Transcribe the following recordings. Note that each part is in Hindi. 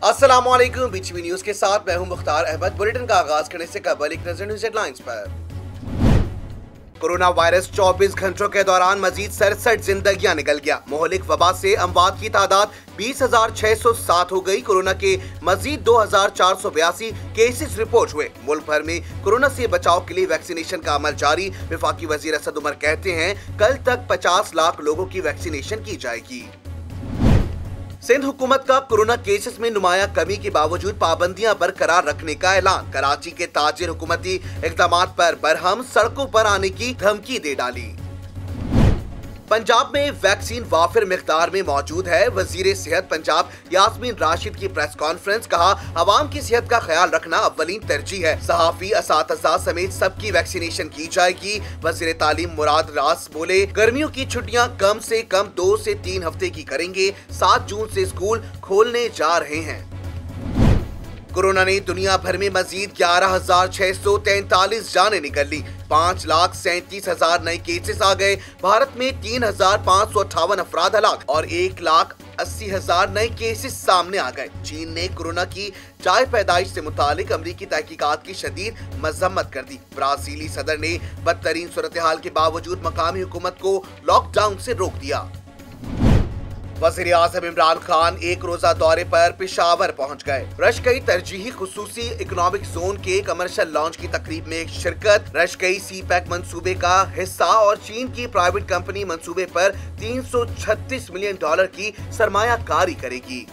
अस्सलामुअलैकुम, बीटीवी न्यूज के साथ मैं हूं मुख्तार अहमद। बुलेटिन का आगाज करने से कबल एक नजर न्यूज हेडलाइंस पर। कोरोना वायरस 24 घंटों के दौरान मजीद 67 जिंदगियां निकल गया। मोहलिक वबा से अमवात की तादाद 20,607 हो गई। कोरोना के मजीद 2,482 केसेस रिपोर्ट हुए। मुल्क भर में कोरोना से बचाव के लिए वैक्सीनेशन का अमल जारी। वफाकी वजीर असद उमर कहते हैं कल तक 50 लाख लोगों की वैक्सीनेशन की जाएगी। सिंध हुकूमत का कोरोना केसेस में नुमाया कमी के बावजूद पाबंदियां बरकरार रखने का ऐलान। कराची के ताजिर हुकूमती इक़दामात पर बरहम, सड़कों पर आने की धमकी दे डाली। पंजाब में वैक्सीन वाफिर मिकदार में मौजूद है। वजीर सेहत पंजाब यास्मीन राशिद की प्रेस कॉन्फ्रेंस। कहा अवाम की सेहत का ख्याल रखना अव्वलीन तरजीह है। सहाफी, असातिज़ा समेत सबकी वैक्सीनेशन की जाएगी। वजीर तालीम मुराद रास बोले गर्मियों की छुट्टियां कम से कम 2 से 3 हफ्ते की करेंगे। 7 जून से स्कूल खोलने जा रहे हैं। कोरोना ने दुनिया भर में मजीद 11,643 जानें निकल ली। 5,37,000 नए केसेस आ गए। भारत में 3,558 अफराद हलाक और 1,80,000 नए केसेस सामने आ गए। चीन ने कोरोना की जाए पैदाइश से मुतालिक अमरीकी तहकीकात की शदीद मजम्मत कर दी। ब्राजीली सदर ने बदतरीन सूरत हाल के बावजूद मकामी हुकूमत को लॉकडाउन से रोक दिया। वज़ीर आज़म इमरान खान एक रोजा दौरे पर पेशावर पहुंच गए। रशकई तरजीही खुसूसी इकोनॉमिक जोन के कमर्शियल लॉन्च की तकरीब में शिरकत। रशकई सी-पैक मंसूबे का हिस्सा और चीन की प्राइवेट कंपनी मंसूबे पर $336 मिलियन की सरमायाकारी करेगी।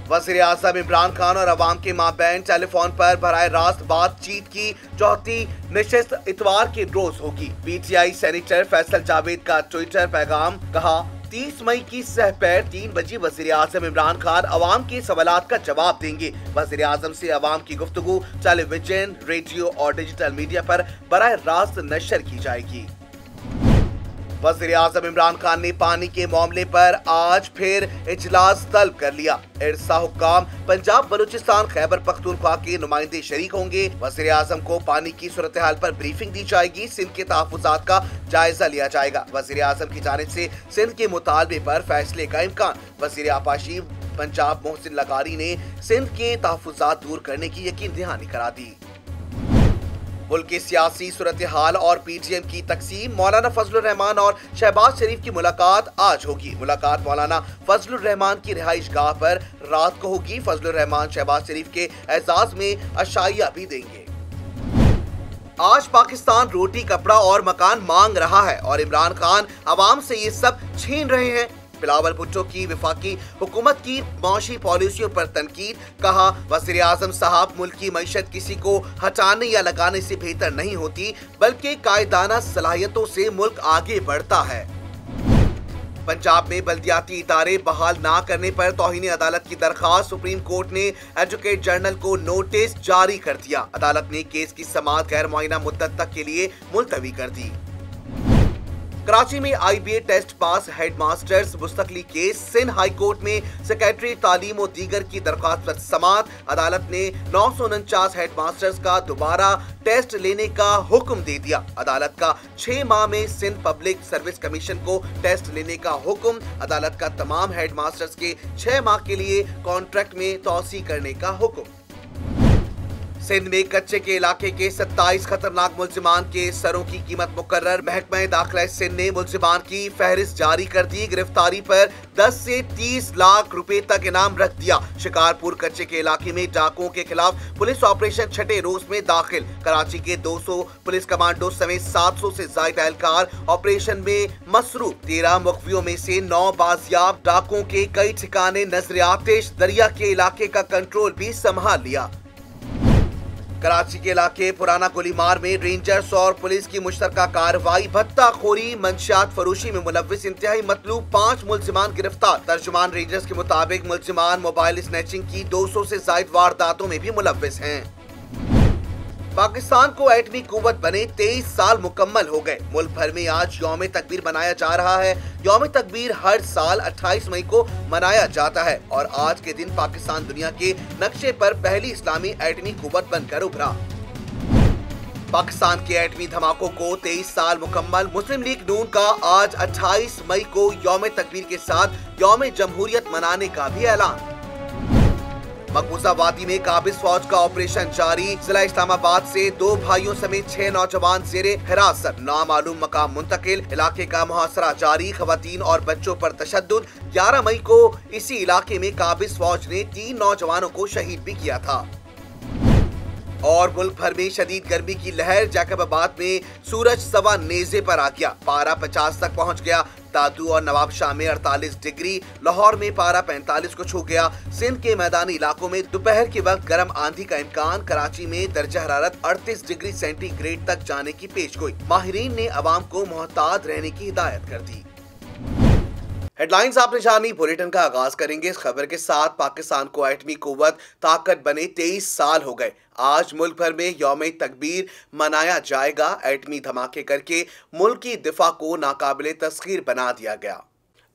वज़ीर आज़म इमरान खान और अवाम के माबैन टेलीफोन पर बराह रास्त बातचीत की चौथी नशिस्त इतवार के रोज होगी। PTI सेनेटर फैसल जावेद का ट्विटर पैगाम। कहा 30 मई की सहपैर 3 बजे वज़ीर आज़म इमरान खान अवाम के सवालात का जवाब देंगे। वज़ीर आज़म से अवाम की गुफ्तगू टेलीविजन, रेडियो और डिजिटल मीडिया पर बराह रास्त नशर की जाएगी। वज़ीर आज़म इमरान खान ने पानी के मामले पर आज फिर इजलास तलब कर लिया। इरसा हुक्काम, पंजाब, बलूचिस्तान, खैबर पख्तूनख्वा के नुमाइंदे शरीक होंगे। वज़ीर आज़म को पानी की सूरत हाल पर ब्रीफिंग दी जाएगी। सिंध के तहफ़्फ़ुज़ात का जायजा लिया जाएगा। वज़ीर आज़म की जानिब से सिंध के मुतालबे पर फैसले का इम्कान। वज़ीर आपाशी पंजाब मोहसिन लगारी ने सिंध के तहफ़्फ़ुज़ात दूर करने की यकीन दहानी करा दी। मुल्क की सियासी सूरत हाल और PTM की तकसीम। मौलाना फजलुर रहमान और शहबाज शरीफ की मुलाकात आज होगी। मुलाकात मौलाना फजलुर रहमान की रिहाइश गाह पर रात को होगी। फजलुर रहमान शहबाज शरीफ के एजाज में अशाइया भी देंगे। आज पाकिस्तान रोटी, कपड़ा और मकान मांग रहा है और इमरान खान अवाम से ये सब छीन रहे हैं। बिलावल भुट्टो की वफाकी हुकूमत की माशी पॉलिसियों पर तनकीद। कहा वज़ीर आज़म साहब मुल्क की मईशत किसी को हटाने या लगाने से बेहतर नहीं होती, बल्कि कायदाना सलाहियतों से मुल्क आगे बढ़ता है। पंजाब में बल्दियाती इदारे बहाल ना करने पर तौहीन अदालत की दरखास्त। सुप्रीम कोर्ट ने एडवोकेट जनरल को नोटिस जारी कर दिया। अदालत ने केस की समाअत गैर मुअय्यना मुद्दत तक के लिए मुलतवी कर दी। कराची में IBA टेस्ट पास हेडमास्टर्स मुस्तकली केस। सिंध हाई कोर्ट में सेक्रेटरी तालीम और दीगर की दरख्वास्त पर समाअत। अदालत ने 949 हेडमास्टर्स का दोबारा टेस्ट लेने का हुक्म दे दिया। अदालत का 6 माह में सिंध पब्लिक सर्विस कमीशन को टेस्ट लेने का हुक्म। अदालत का तमाम हेडमास्टर्स के 6 माह के लिए कॉन्ट्रैक्ट में तौसी करने का हुक्म। सिंध में कच्चे के इलाके के 27 खतरनाक मुल्जिमान के सरों की कीमत मुकर्रर। महकमा दाखिला सिंध ने मुल्जिमान की फहरिस्त जारी कर दी। गिरफ्तारी पर 10 से 30 लाख रुपए तक इनाम रख दिया। शिकारपुर कच्चे के इलाके में डाकुओं के खिलाफ पुलिस ऑपरेशन 6ठे रोज में दाखिल। कराची के 200 पुलिस कमांडो समेत 700 से ज्यादा एहलकार ऑपरेशन में मसरूफ। 13 मुखबियों में से 9 बाजियाब। डाकुओं के कई ठिकाने नजर आतिश। दरिया के इलाके का कंट्रोल भी संभाल लिया। कराची के इलाके पुराना गोलीमार में रेंजर्स और पुलिस की मुश्तरका कार्रवाई। भत्ताखोरी, मंशियात फरोशी में मुलव्विस इंतहाई मतलूब 5 मुल्जिमान गिरफ्तार। तर्जुमान रेंजर्स के मुताबिक मुल्जिमान मोबाइल स्नैचिंग की 200 से ज्यादा वारदातों में भी मुलव्विस हैं। पाकिस्तान को एटमी कुव्वत बने 23 साल मुकम्मल हो गए। मुल्क भर में आज यौम तकबीर मनाया जा रहा है। यौम तकबीर हर साल 28 मई को मनाया जाता है और आज के दिन पाकिस्तान दुनिया के नक्शे पर पहली इस्लामी एटमी कुव्वत बनकर उभरा। पाकिस्तान के एटमी धमाकों को 23 साल मुकम्मल। मुस्लिम लीग नून का आज 28 मई को यौम तकबीर के साथ यौम जमहूरियत मनाने का भी ऐलान। मकबूजा वादी में काबिज फौज का ऑपरेशन जारी। जिला इस्लामाबाद से 2 भाइयों समेत 6 नौजवान जेरे हिरासत, नामालूम मकाम मुंतकिल। इलाके का मुहासरा जारी, खवातीन और बच्चों पर तशद्दुद। 11 मई को इसी इलाके में काबिज फौज ने 3 नौजवानों को शहीद भी किया था। और मुल्क भर में शदीद गर्मी की लहर। जैकबाबाद में सूरज सवा नेजे पर आ गया, पारा 50 तक पहुंच गया। दादू और नवाबशाह में 48 डिग्री, लाहौर में पारा 45 को छू गया। सिंध के मैदानी इलाकों में दोपहर के वक्त गर्म आंधी का इम्कान। कराची में दर्जा हरारत 38 डिग्री सेंटीग्रेड तक जाने की पेशगोई। माहिरीन ने अवाम को मोहतात रहने की हिदायत कर दी। हेडलाइंस आपने जानी, बुलेटिन का आगाज करेंगे इस खबर के साथ। पाकिस्तान को एटमी कुव्वत ताकत बने 23 साल हो गए। आज मुल्क भर में यौम तकबीर मनाया जाएगा। एटमी धमाके करके मुल्क की दिफा को नाकाबिले तस्खीर बना दिया गया।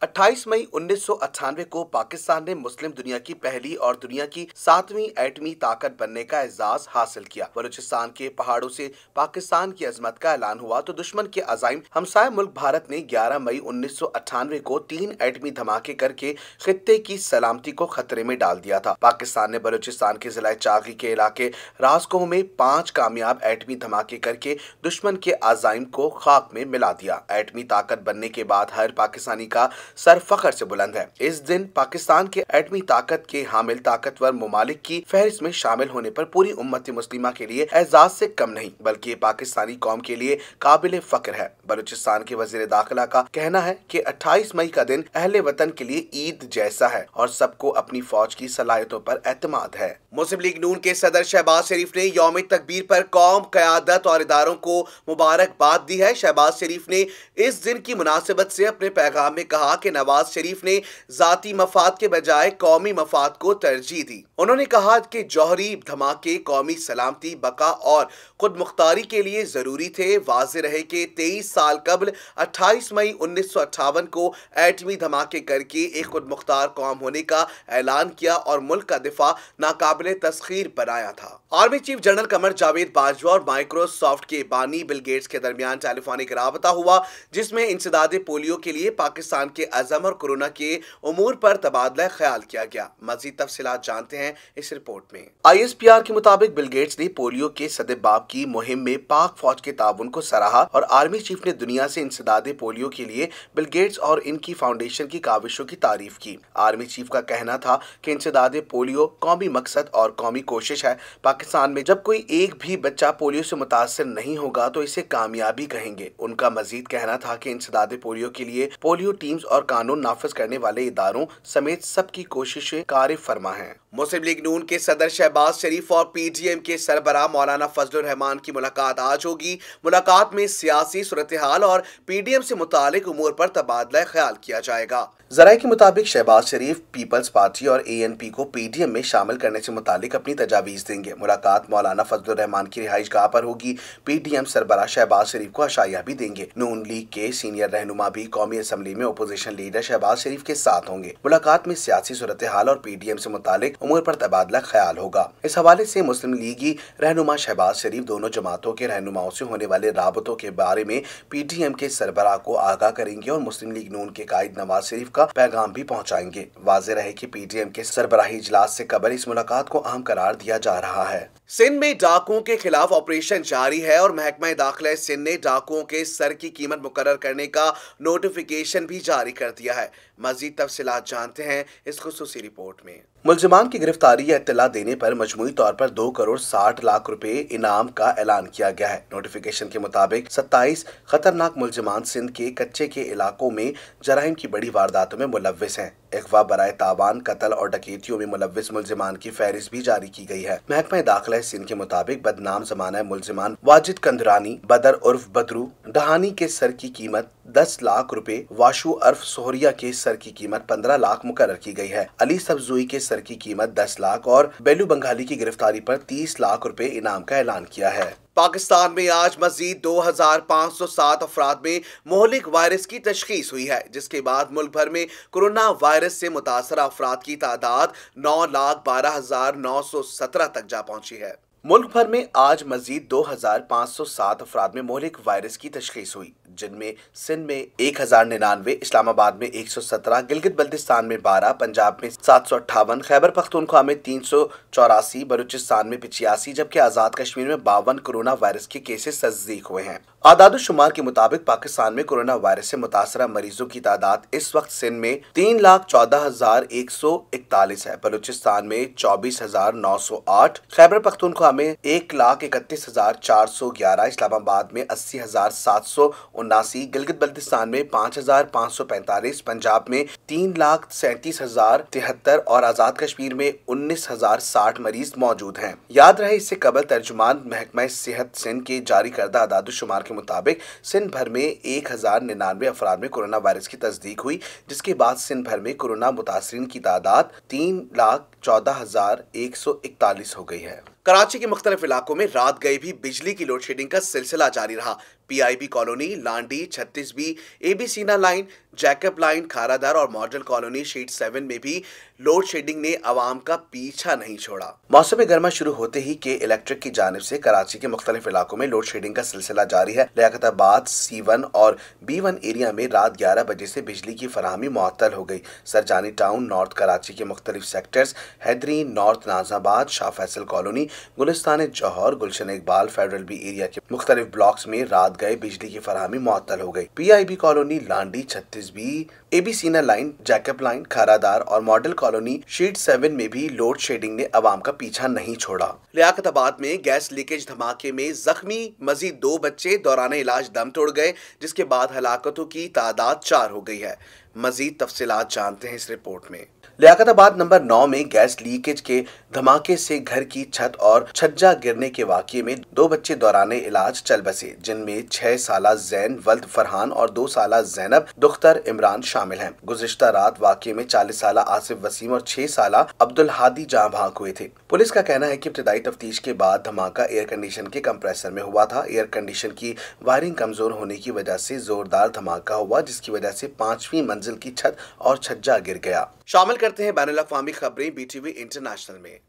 28 मई 1998 को पाकिस्तान ने मुस्लिम दुनिया की पहली और दुनिया की 7वीं एटमी ताकत बनने का एजाज हासिल किया। बलूचिस्तान के पहाड़ों से पाकिस्तान की अजमत का ऐलान हुआ तो दुश्मन के अजाइम हमसाया मुल्क भारत ने 11 मई 1998 को 3 एटमी धमाके करके खित्ते की सलामती को खतरे में डाल दिया था। पाकिस्तान ने बलूचिस्तान के जिला चागी के इलाके रासकोह में 5 कामयाब एटमी धमाके करके दुश्मन के अजाइम को खाक में मिला दिया। एटमी ताकत बनने के बाद हर पाकिस्तानी का सर फख्र से बुलंद है। इस दिन पाकिस्तान के एटमी ताकत के हामिल ताकतवर ममालिक की फहरिस्त में शामिल होने पर पूरी उम्मत मुस्लिमा के लिए एजाज से कम नहीं बल्कि पाकिस्तानी कौम के लिए काबिल फख्र है। बलूचिस्तान के वजीर दाखिला का कहना है कि 28 मई का दिन अहले वतन के लिए ईद जैसा है और सबको अपनी फौज की सलाहियतों पर एतमाद है। मुस्लिम लीग नून के सदर शहबाज शरीफ ने यौम तकबीर पर कौम, क़यादत और इदारों को मुबारकबाद दी है। शहबाज शरीफ ने इस दिन की मुनासिबत से अपने पैगाम में कहा कि नवाज शरीफ ने जाती मफाद के बजाय कौमी मफाद को तरजीह दी। उन्होंने कहा कि जौहरी धमाके कौमी सलामती, बका और खुद मुख्तारी के लिए जरूरी थे। वाज़ेह रहे कि 23 साल कबल 28 मई 1958 को एटमी धमाके करके एक खुद मुख्तार कौम होने का ऐलान किया और मुल्क का दिफा नाकाबिले तस्खीर बनाया था। Army chief general Qamar Javed Bajwa और माइक्रोसॉफ्ट के बानी बिल गेट्स के दरमियान टेलीफोनिक राबता हुआ, जिसमें इंसदादे पोलियो के लिए पाकिस्तान के अज़म और कोरोना के उमूर पर तबादला ख्याल किया गया। मजीद तफसीलात जानते हैं इस रिपोर्ट में। ISPR के मुताबिक बिल गेट्स ने पोलियो के सदबाब की मुहिम में पाक फौज के ताउन को सराहा और आर्मी चीफ ने दुनिया से इंसदादे पोलियो के लिए बिल गेट्स और इनकी फाउंडेशन की काविशों की तारीफ की। आर्मी चीफ का कहना था कि इंसदादे पोलियो कौमी मकसद और कौमी कोशिश है। पाकिस्तान में जब कोई एक भी बच्चा पोलियो से मुतासर नहीं होगा तो इसे कामयाबी कहेंगे। उनका मजीद कहना था कि इंसदादे पोलियो के लिए पोलियो टीम्स और कानून नाफिज करने वाले इदारों समेत सबकी कोशिशें कार फरमा हैं। मुस्लिम लीग नून के सदर शहबाज शरीफ और PDM के सरबराह मौलाना फजलुर रहमान की मुलाकात आज होगी। मुलाकात में सियासी सूरत हाल और PDM से मुतालिक उमूर पर तबादला ख्याल किया जाएगा। जराये के मुताबिक शहबाज शरीफ पीपल्स पार्टी और ANP को PDM में शामिल करने से मुतालिक अपनी तजावीज देंगे। मुलाकात मौलाना फजलुर रहमान की रिहाइश गाह पर होगी। PDM सरबराह शहबाज शरीफ को अशाया भी देंगे। नून लीग के सीनियर रहनुमा भी कौमी असम्बली में अपोजिशन लीडर शहबाज शरीफ के साथ होंगे। मुलाकात में सियासी सूरत हाल और PDM से मुतालिक उमूर पर तबादला ख्याल होगा। इस हवाले से मुस्लिम लीगी रहनुमा शहबाज शरीफ दोनों जमातों के रहनुमाओं से होने वाले राबतों के बारे में PDM के सरबराह को आगाह करेंगे और मुस्लिम लीग नून के कायद नवाज शरीफ का पैगाम भी पहुंचाएंगे। वाज़ेह रहे कि PDM के सरबराही इजलास से कबल इस मुलाकात को अहम करार दिया जा रहा है। सिंध में डाकुओं के खिलाफ ऑपरेशन जारी है और महकमा दाखिला सिंध ने डाकुओं के सर की कीमत मुकर्रर करने का नोटिफिकेशन भी जारी कर दिया है। मजीद तफसीलात जानते हैं इस खुसूसी रिपोर्ट में। मुल्जिमान की गिरफ्तारी या इत्तला देने पर मजमूई तौर पर 2 करोड़ 60 लाख रुपए इनाम का ऐलान किया गया है। नोटिफिकेशन के मुताबिक 27 खतरनाक मुल्जिमान सिंध के कच्चे के इलाकों में जराइम की बड़ी वारदातों में मुलव्विस हैं। अगवा बराए तावान, कत्ल और डकैतियों में मुलव्विस मुल्जिमान की फहरिस्त भी जारी की गई है। महकमा दाखिला सिंध के मुताबिक बदनाम जमाना मुल्जिमान वाजिद कंदरानी, बदर उर्फ बदरू डहानी के सर की कीमत 10 लाख रुपए, वाशु उर्फ सोहरिया के सर की कीमत 15 लाख मुकर्रर की गई है। अली सब्जुई के सर की कीमत 10 लाख और बेलू बंगाली की गिरफ्तारी पर 30 लाख रुपए इनाम का ऐलान किया है। पाकिस्तान में आज मजीद 2507 अफराद में मोहलिक वायरस की तशखीस हुई है, जिसके बाद मुल्क भर में कोरोना वायरस से मुतासर अफराद की तादाद 9,12,917 तक जा पहुंची है। मुल्क भर में आज मजीद 2,507 अफराद में मोहलिक वायरस की तशखीस हुई, जिनमें सिंध में 1,099, इस्लामाबाद में 117, गिलगित बल्तिस्तान में 12, पंजाब में 758, खैबर पख्तूनख्वा में 384, बलूचिस्तान में 85, जबकि आजाद कश्मीर में 52 कोरोना वायरस के केसेस तस्दीक हुए हैं। आदादुशुमार के मुताबिक पाकिस्तान में कोरोना वायरस से मुतासरा मरीजों की तादाद इस वक्त सिंध में 3,14,141 है, बलूचिस्तान में 24,908, खैबर पख्तूनख्वा में 1,31,411, इस्लामाबाद में 80,779, गिलगित बल्तिस्तान में 5,545, पंजाब में 3,37,073 और आजाद कश्मीर में 19,060 मरीज मौजूद हैं। याद रहे, इससे कबल तर्जुमान महकमा सेहत सिंध के जारी करदा आदादुशुमार के मुताबिक सिंध भर में 1,099 अफराद में कोरोना वायरस की तस्दीक हुई, जिसके बाद सिंध भर में कोरोना मुतासरीन की तादाद 3,14,141 हो गई है। कराची के मुख्तलिफ इलाकों में रात गए भी बिजली की लोड शेडिंग का सिलसिला जारी रहा। PIB colony, Landhi, 36B, AB सीना लाइन, जैकब लाइन, खारादार और मॉडल कॉलोनी शीट 7 में भी लोड शेडिंग ने अवाम का पीछा नहीं छोड़ा। मौसम गर्मा शुरू होते ही के इलेक्ट्रिक की जानिब से कराची के मुख्तलिफ इलाकों में लोड शेडिंग का सिलसिला जारी है। लियाकताबाद C1 और B1 एरिया में रात 11 बजे से बिजली की फराहमी मुअत्तल हो गई। सरजानी टाउन, नॉर्थ कराची के मुख्तलिफ sectors, Hyderi, north Nazabad, Shah Faisal colony, Gulistan Jauhar, Gulshan Iqbal, federal B area के मुख्तलिफ ब्लॉक्स में रात गए बिजली की फराहमी मुअत्तल हो गई। PIB colony, Landhi, 36B, AB सीना लाइन, जैकब लाइन, खारादार और मॉडल कॉलोनी शीट 7 में भी लोड शेडिंग ने अवाम का पीछा नहीं छोड़ा। लियाकताबाद में गैस लीकेज धमाके में जख्मी मजीद 2 बच्चे दौरान इलाज दम तोड़ गए, जिसके बाद हलाकतों की तादाद 4 हो गई है। मजीद तफसीलात जानते हैं इस रिपोर्ट में। लियाकताबाद नंबर 9 में गैस लीकेज के धमाके से घर की छत और छज्जा गिरने के वाकये में 2 बच्चे दौरान इलाज चल बसे, जिनमें 6 साला जैन वल्द फरहान और 2 साला जैनब दुख्तर इमरान शामिल हैं। गुज़िश्ता रात वाकये में 40 साला आसिफ वसीम और 6 साला अब्दुल हादी जाँ भाग हुए थे। पुलिस का कहना है कि इब्तिदाई तफ्तीश के बाद धमाका एयर कंडीशन के कंप्रेसर में हुआ था। एयर कंडीशन की वायरिंग कमजोर होने की वजह से जोरदार धमाका हुआ, जिसकी वजह से 5वीं मंजिल की छत और छज्जा गिर गया। शामिल करते हैं बैनुल अक़वामी खबरें BTV इंटरनेशनल में।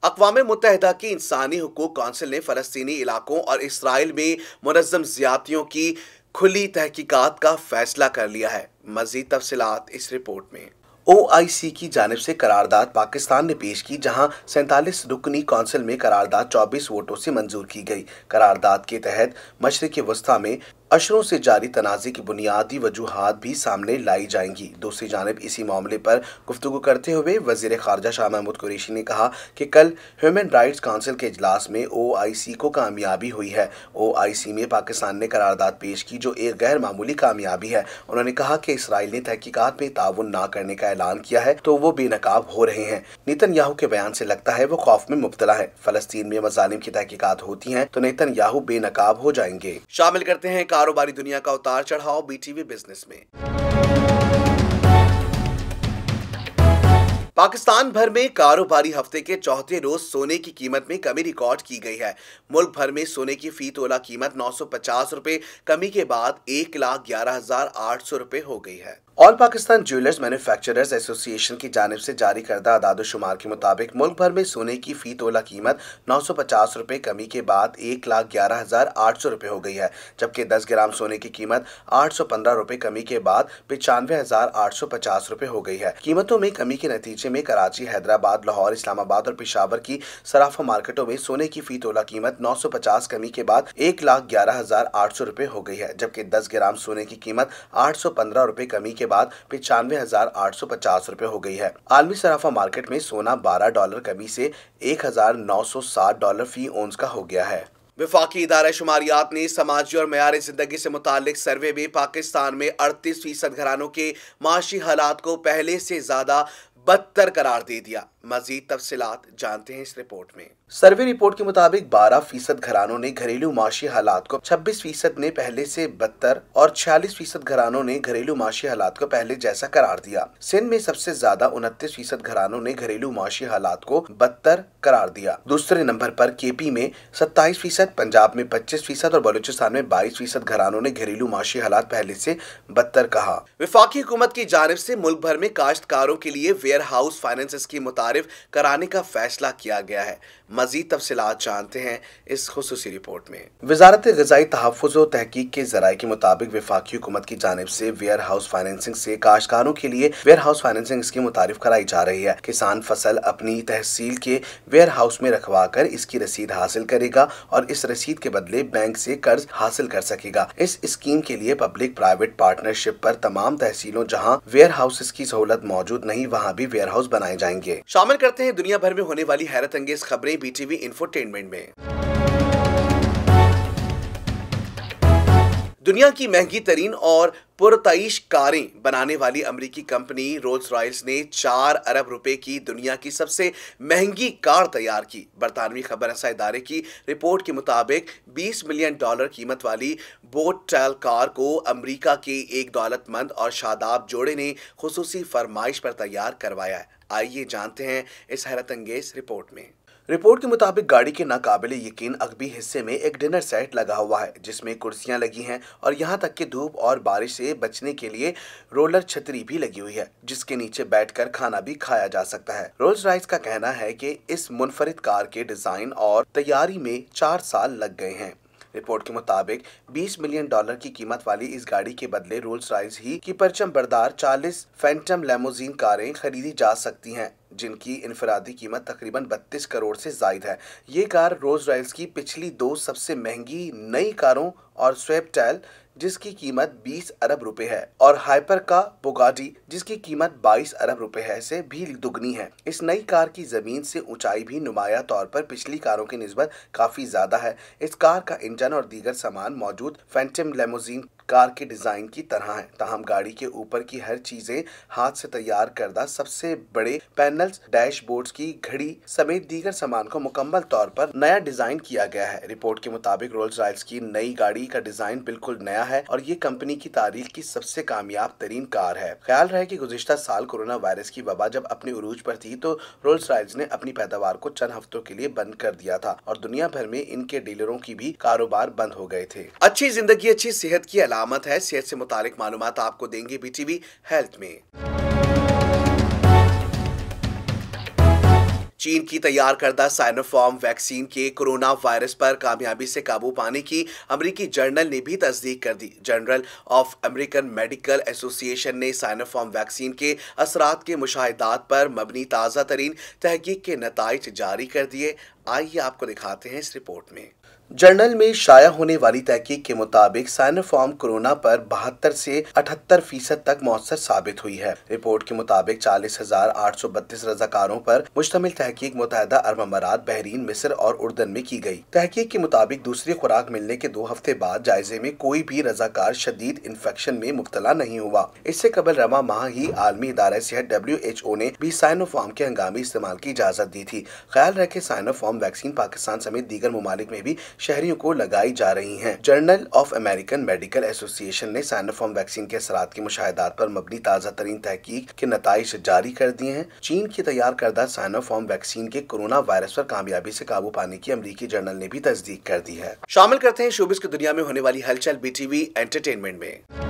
अक़वाम मुत्तहिदा की इंसानी हुकूक काउंसिल ने फ़लस्तीनी इलाकों और इसराइल में मुनज़्ज़म ज़्यादतियों की खुली तहकीकात का फैसला कर लिया है। मज़ीद तफसीलात इस रिपोर्ट में। OIC की जानिब से करारदाद पाकिस्तान ने पेश की, जहां 47 रुकनी काउंसिल में करारदाद 24 वोटों से मंजूर की गई। करारदाद के तहत मशरिक़ वस्ता में अशरों से जारी तनाज़े की बुनियादी वजूहात भी सामने लाई जाएंगी। दूसरी जानिब इसी मामले पर गुफ्तगू करते हुए वज़ीर ख़ारजा शाह महमूद कुरैशी ने कहा कि कल ह्यूमन राइट्स काउंसिल के इजलास में OIC को कामयाबी हुई है। OIC में पाकिस्तान ने करारदाद पेश की, जो एक गैर मामूली कामयाबी है। उन्होंने कहा कि इसराइल ने तहकीकात में ताउन न करने का ऐलान किया है तो वो बेनकाब हो रहे हैं। नेतन्याहू के बयान से लगता है वो खौफ में मुब्तला है। फ़लस्तीन में मज़ालिम की तहकीकात होती हैं तो नेतन्याहू बेनकाब हो जाएंगे। शामिल करते हैं कारोबारी दुनिया का उतार चढ़ाव BTV बिजनेस में। पाकिस्तान भर में कारोबारी हफ्ते के चौथे रोज सोने की कीमत में कमी रिकॉर्ड की गई है। मुल्क भर में सोने की फी तोला कीमत 950 रुपए कमी के बाद 1,11,800 रुपए हो गई है। All Pakistan jewellers manufacturers association की जानिब से जारी करदा आदादुशुमार के मुताबिक मुल्क भर में सोने की फी तोला कीमत 950 रुपए कमी के बाद 1,11,800 रुपए हो गई है, जबकि 10 ग्राम सोने की कीमत 815 रुपए कमी के बाद 95,850 रुपए हो गई है। कीमतों में कमी के नतीजे में कराची, हैदराबाद, लाहौर, इस्लामाबाद और पेशावर की सराफा मार्केटों में सोने की फी तोला कीमत 950 कमी के बाद 1,11,800 रुपए हो गई है, जबकि 10 ग्राम सोने की कीमत 815 रुपए कमी के बाद 95,850 रुपए हो गई है। आलमी सराफा मार्केट में सोना $12 कमी से $1,960 फी औंस का हो गया है। वफाकी इदारा शुमारियात ने समाजी और मयार जिंदगी से मुतालिक सर्वे में पाकिस्तान में 38% घरानों के माशी हालात को पहले से ज्यादा बदतर करार दे दिया। मजीद तफसीलात जानते हैं इस रिपोर्ट में। सर्वे रिपोर्ट के मुताबिक 12% घरानों ने घरेलू माशी हालात को, 26% ने पहले से बदतर और 46% घरानों ने घरेलू माशी हालात को पहले जैसा करार दिया। सिंध में सबसे ज्यादा 29% घरानों ने घरेलू माशी हालात को बदतर करार दिया। दूसरे नंबर पर KP में 27%, पंजाब में 25% और बलूचिस्तान में 22% घरानों ने घरेलू माशी हालात पहले से बदतर कहा। वफाकी हुकूमत की जानिब से मुल्क भर में काश्तकारों के लिए वेयर हाउस फाइनेंस की मुताबिक मुतारिफ कराने का फैसला किया गया है। मजीद तफसीलात जानते हैं इस खुसूसी रिपोर्ट में। वजारत ग़िज़ाई तहफ़्फ़ुज़ व तहक़ीक़ के ज़राए के मुताबिक वफाकी हुकूमत की जानिब से वेयर हाउस फाइनेंसिंग से काश्तकारों के लिए वेयर हाउस फाइनेंसिंग स्कीम मुतारिफ कराई जा रही है। किसान फसल अपनी तहसील के वेयर हाउस में रखवा कर इसकी रसीद हासिल करेगा और इस रसीद के बदले बैंक से कर्ज हासिल कर सकेगा। इस स्कीम के लिए पब्लिक प्राइवेट पार्टनरशिप पर तमाम तहसीलों जहां वेयर हाउसेस की सहूलत मौजूद नहीं वहां भी वेयर हाउस बनाए जाएंगे। शामिल करते हैं दुनिया भर में होने वाली हैरत अंगेज खबरें BTV इंफोटेनमेंट में। दुनिया की महंगी तरीन और पुरताइश कारें बनाने वाली अमेरिकी कंपनी रोल्स रॉयस ने 4 अरब रुपए की दुनिया की सबसे महंगी कार तैयार की। बरतानवी खबर रसा इदारे की रिपोर्ट के मुताबिक $20 मिलियन कीमत वाली बोट टेल कार को अमेरिका के एक दौलतमंद और शादाब जोड़े ने खुसूसी फरमाइश पर तैयार करवाया है। आइए जानते हैं इस हैरत अंगेज रिपोर्ट में। रिपोर्ट के मुताबिक गाड़ी के नाकाबिले यकीन अगबी हिस्से में एक डिनर सेट लगा हुआ है जिसमें कुर्सियां लगी हैं और यहां तक कि धूप और बारिश से बचने के लिए रोलर छतरी भी लगी हुई है जिसके नीचे बैठकर खाना भी खाया जा सकता है। रोल्स रॉयस का कहना है कि इस मुनफरिद कार के डिजाइन और तैयारी में 4 साल लग गए हैं। रिपोर्ट के मुताबिक $20 मिलियन की कीमत वाली इस गाड़ी के बदले रोल्स रॉयस ही की परचम बरदार 40 फैंटम लेमोजीन कारें खरीदी जा सकती हैं जिनकी इनफरादी कीमत तकरीबन 32 करोड़ से जायद है। ये कार रोल्स रॉयस की पिछली 2 सबसे महंगी नई कारों और स्वेपटेल जिसकी कीमत 20 अरब रुपए है और हाइपर का बुगाटी जिसकी कीमत 22 अरब रुपए है से भी दुगनी है। इस नई कार की जमीन से ऊंचाई भी नुमाया तौर पर पिछली कारों की निस्बत काफी ज्यादा है। इस कार का इंजन और दीगर सामान मौजूद फैंटम लेमोजीन कार के डिजाइन की तरह है। ताहम गाड़ी के ऊपर की हर चीजें हाथ से तैयार करदा सबसे बड़े पैनल्स, डैशबोर्ड्स की घड़ी समेत दीगर सामान को मुकम्मल तौर पर नया डिजाइन किया गया है। रिपोर्ट के मुताबिक रोल्स रॉयस की नई गाड़ी का डिजाइन बिल्कुल नया है और ये कंपनी की तारीख की सबसे कामयाब तरीन कार है। ख्याल रहे कि गुज़िश्ता साल कोरोना वायरस की वबा जब अपनी उरूज पर थी तो रोल्स रॉयस ने अपनी पैदावार को चंद हफ्तों के लिए बंद कर दिया था और दुनिया भर में इनके डीलरों की भी कारोबार बंद हो गए थे। अच्छी जिंदगी अच्छी सेहत की अलामत है। सेहत से मुतालिक मालूमात आपको देंगे BTV हेल्थ में। चीन की तैयार करदा साइनोफार्म वैक्सीन के कोरोना वायरस पर कामयाबी से काबू पाने की अमेरिकी जर्नल ने भी तस्दीक कर दी। Journal of American medical association ने साइनोफार्म वैक्सीन के असरात के मुशाहिदात पर मबनी ताज़ा तरीन तहकीक के नताइज जारी कर दिए। आइए आपको दिखाते हैं इस रिपोर्ट में। जर्नल में शाया होने वाली तहकीक के मुताबिक साइनोफार्म कोरोना पर 72 से 78% तक मौसर साबित हुई है। रिपोर्ट के मुताबिक 40,832 रजाकारों पर मुश्तमिल तहकीक मुत्तहदा अरब अमारात, बहरीन, मिस्र और उर्दन में की गई। तहकीक के मुताबिक दूसरी खुराक मिलने के 2 हफ्ते बाद जायजे में कोई भी रजाकार शदीद इन्फेक्शन में मुब्तला नहीं हुआ। इससे कबल रमा माह ही आलमी इदारा सेहत WHO ने भी साइनोफार्म के हंगामी इस्तेमाल की इजाजत दी थी। ख्याल रखे साइनोफार्म वैक्सीन पाकिस्तान समेत दीगर ममालिक में भी शहरियों को लगाई जा रही हैं। Journal of American medical association ने साइनोफार्म वैक्सीन के असरात के मुशाहिदात पर मबनी ताज़ा तरीन तहकीक के नताइज जारी कर दिए हैं। चीन की तैयार करदा साइनोफार्म वैक्सीन के कोरोना वायरस पर कामयाबी से काबू पाने की अमेरिकी जर्नल ने भी तस्दीक कर दी है। शामिल करते हैं शोबिस की दुनिया में होने वाली हलचल BTV एंटरटेनमेंट में।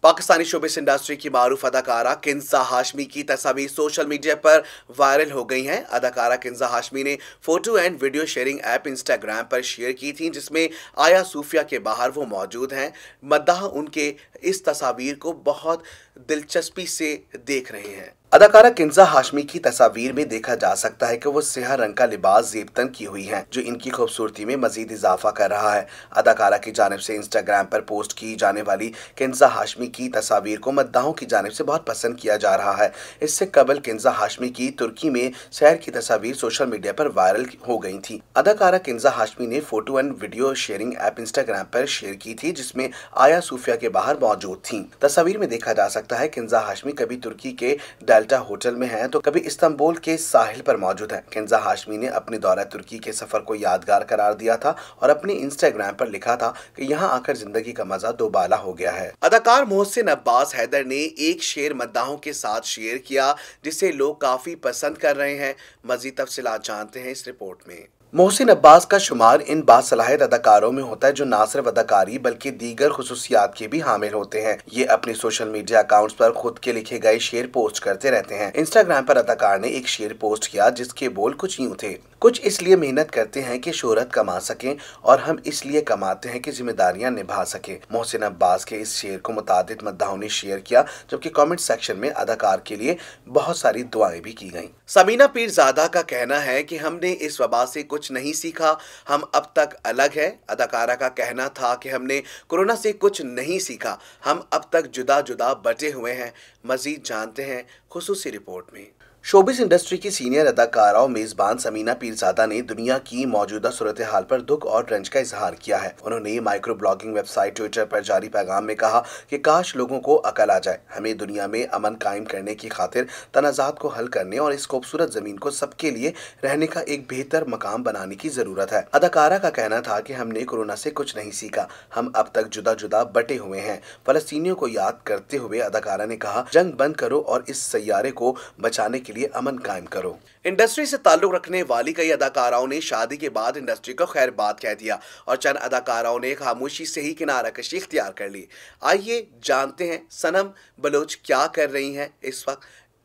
पाकिस्तानी शोबिस इंडस्ट्री की मारूफ अदाकारा किंजा हाशमी की तस्वीर सोशल मीडिया पर वायरल हो गई हैं। अदाकारा किंजा हाशमी ने photo and video sharing app Instagram पर शेयर की थी जिसमें आया सूफिया के बाहर वो मौजूद हैं। मद्दाह उनके इस तस्वीर को बहुत दिलचस्पी से देख रहे हैं। अदाकारा किंजा हाशमी की तस्वीर में देखा जा सकता है कि वो सियाह रंग का लिबास जेबतन की हुई हैं जो इनकी खूबसूरती में मजीद इजाफा कर रहा है। अदाकारा की जानिब से इंस्टाग्राम पर पोस्ट की जाने वाली किंजा हाशमी की तस्वीर को मद्दाहों की जानिब से बहुत पसंद किया जा रहा है। इससे कबल किंजा हाशमी की तुर्की में सैर की तस्वीर सोशल मीडिया पर वायरल हो गई थी। अदाकारा किंजा हाशमी ने photo and video sharing app Instagram पर शेयर की थी जिसमें आया सूफिया के बाहर मौजूद थी। तस्वीर में देखा जा सकता है किंजा हाशमी कभी तुर्की के डेल्टा होटल में हैं तो कभी इस्तांबुल के साहिल पर मौजूद हैं। किंजा हाशमी ने अपने दौरा तुर्की के सफर को यादगार करार दिया था और अपने इंस्टाग्राम पर लिखा था कि यहाँ आकर जिंदगी का मजा दोबाला हो गया है। अदाकार मोहसिन अब्बास हैदर ने एक शेर मद्दाहों के साथ शेयर किया जिसे लोग काफी पसंद कर रहे हैं। मजीद तफसीलात जानते हैं इस रिपोर्ट में। मोहसिन अब्बास का शुमार इन बासलाहियत अदाकारों में होता है जो ना सिर्फ अदाकारी बल्कि दीगर खुसूसियात के भी हामिल होते हैं। ये अपने सोशल मीडिया अकाउंट्स पर खुद के लिखे गए शेर पोस्ट करते रहते हैं। इंस्टाग्राम पर अदाकार ने एक शेर पोस्ट किया जिसके बोल कुछ यूं थे: कुछ इसलिए मेहनत करते हैं कि शोहरत कमा सकें और हम इसलिए कमाते हैं कि जिम्मेदारियां निभा सकें। मोहसिन अब्बास के इस शेर को मुतादिद मद्दाहों ने शेयर किया, जबकि कमेंट सेक्शन में अदाकार के लिए बहुत सारी दुआएं भी की गईं। समीना पीरजादा का कहना है कि हमने इस वबा से कुछ नहीं सीखा, हम अब तक अलग है। अदाकारा का कहना था कि हमने कोरोना से कुछ नहीं सीखा, हम अब तक जुदा जुदा बटे हुए हैं। मजीद जानते हैं खुसूसी रिपोर्ट में। शोबिस इंडस्ट्री की सीनियर अदाकारा और मेजबान समीना पीरजादा ने दुनिया की मौजूदा सूरत हाल पर दुख और रंज का इजहार किया है। उन्होंने माइक्रो ब्लॉगिंग वेबसाइट ट्विटर पर जारी पैगाम में कहा कि काश लोगों को अकल आ जाए, हमें दुनिया में अमन कायम करने की खातिर तनाज़ात को हल करने और इस खूबसूरत जमीन को सबके लिए रहने का एक बेहतर मकाम बनाने की जरूरत है। अदाकारा का कहना था कि हमने कोरोना से कुछ नहीं सीखा, हम अब तक जुदा जुदा बटे हुए हैं। फलस्तीनियों को याद करते हुए अदाकारा ने कहा, जंग बंद करो और इस सैयारे को बचाने के लिए अमन कायम करो। इंडस्ट्री से ताल्लुक रखने वाली कई अदाकाराओं ने शादी के बाद इंडस्ट्री को खैरबाद कह दिया और चंद अदाकाराओं ने खामोशी से ही किनाराकशी इख्तियार कर ली। आइए जानते हैं सनम बलोच क्या कर रही हैं इस वक्त,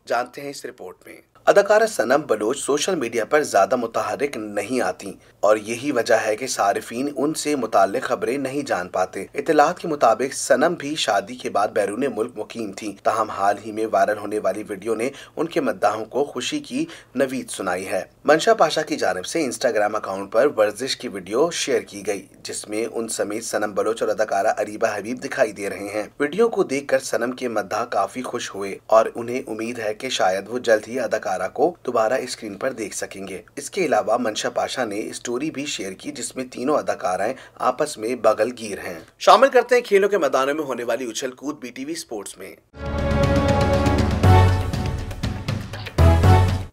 जानते हैं इस रिपोर्ट में। अदाकारा सनम बलोच सोशल मीडिया पर ज्यादा मुतहरिक नहीं आती और यही वजह है कि सारिफीन उनसे मुताल्लिक खबरें नहीं जान पाते। इत्तलात के मुताबिक सनम भी शादी के बाद बैरून मुल्क मुकीम थी, ताहम हाल ही में वायरल होने वाली वीडियो ने उनके मद्दाहों को खुशी की नवीद सुनाई है। मंशा पाशा की जानिब से इंस्टाग्राम अकाउंट पर वर्जिश की वीडियो शेयर की गई, जिसमें उन समेत सनम बलोच और अदाकारा अरीबा हबीब दिखाई दे रहे हैं। वीडियो को देखकर सनम के मद्दाह काफी खुश हुए और उन्हें उम्मीद है कि शायद वो जल्द ही अदाकारा को दोबारा स्क्रीन पर देख सकेंगे। इसके अलावा मंशा पाशा ने स्टोरी भी शेयर की जिसमें तीनों अदाकाराएं आपस में बगलगीर हैं। शामिल करते हैं खेलों के मैदानों में होने वाली उछल कूद बीटीवी स्पोर्ट्स में।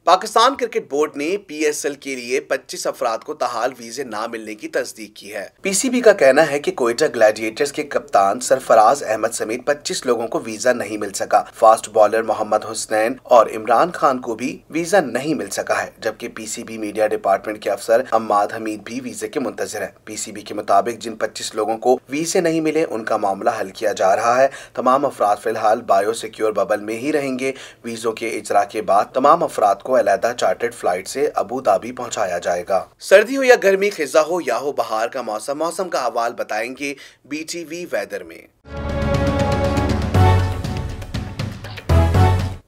पाकिस्तान क्रिकेट बोर्ड ने पीएसएल के लिए 25 अफराद को ताहाल वीजे ना मिलने की तस्दीक की है। पीसीबी का कहना है कि कोयटा ग्लैडिएटर्स के कप्तान सरफराज अहमद समेत 25 लोगों को वीजा नहीं मिल सका। फास्ट बॉलर मोहम्मद हुसनैन और इमरान खान को भी वीजा नहीं मिल सका है, जबकि पीसीबी मीडिया डिपार्टमेंट के अफसर अम्माद हमीद भी वीजे के मुंतजिर है। पीसीबी के मुताबिक जिन 25 लोगों को वीजे नहीं मिले उनका मामला हल किया जा रहा है। तमाम अफराद फिलहाल बायो सिक्योर बबल में ही रहेंगे। वीजों के इजरा के बाद तमाम अफराद को अलहदा चार्टर्ड फ्लाइट से अबू धाबी पहुंचाया जाएगा। सर्दी हो या गर्मी, खिजा हो या हो बहार का मौसम का अहवाल बताएंगे बीटीवी वेदर में।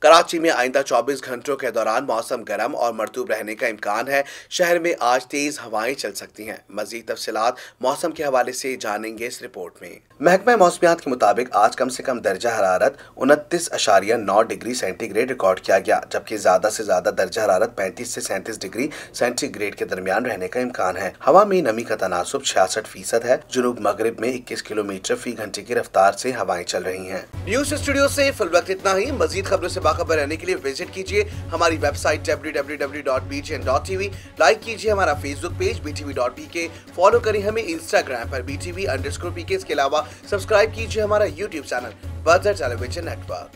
कराची में आइंदा 24 घंटों के दौरान मौसम गर्म और मरतूब रहने का इम्कान है। शहर में आज तेज हवाएं चल सकती हैं। मजीद तफसीलात मौसम के हवाले से जानेंगे इस रिपोर्ट में। महकमा मौसमियात के मुताबिक आज कम से कम दर्जा हरारत 29.9 डिग्री सेंटीग्रेड रिकॉर्ड किया गया, जबकि ज्यादा से ज्यादा दर्जा हरारत 35 से 37 डिग्री सेंटीग्रेड के दरमियान रहने का इम्कान है। हवा में नमी का तनासुब 66% है। जुनूब मगरिब में 21 किलोमीटर फी घंटे की रफ्तार से हवाएं चल रही हैं। न्यूज स्टूडियो से फिल वक्त इतना ही। मजीद खबरों से बाखबर रहने के लिए विजिट कीजिए हमारी वेबसाइट www.btn.tv। लाइक कीजिए हमारा फेसबुक पेज btv.pk। फॉलो करें हमें इंस्टाग्राम पर btv_pk। इसके अलावा सब्सक्राइब कीजिए हमारा YouTube channel buzzer television network.